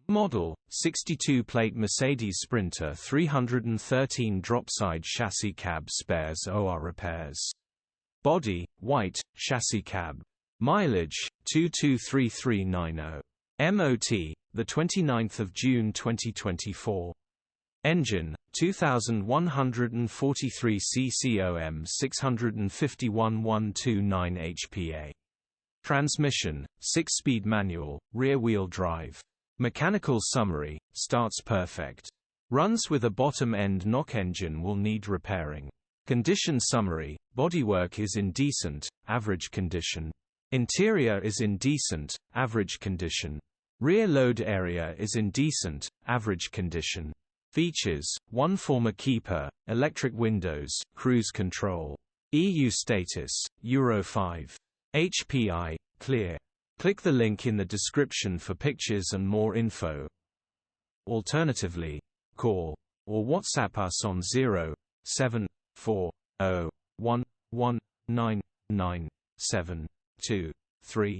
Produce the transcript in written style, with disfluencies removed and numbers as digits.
Model, 62-plate Mercedes Sprinter 313 dropside chassis cab spares OR repairs. Body, white, chassis cab. Mileage, 223390. MOT, 29 June 2024. Engine, 2143 cc 651 129 hpa. Transmission, 6-speed manual, rear-wheel drive. Mechanical summary, starts perfect. Runs with a bottom-end knock. Engine will need repairing. Condition summary, bodywork is in decent, average condition. Interior is in decent, average condition. Rear load area is in decent, average condition. Features, 1 former keeper, electric windows, cruise control. EU status, Euro 5. HPI, clear. Click the link in the description for pictures and more info. Alternatively, call or WhatsApp us on 07401199723.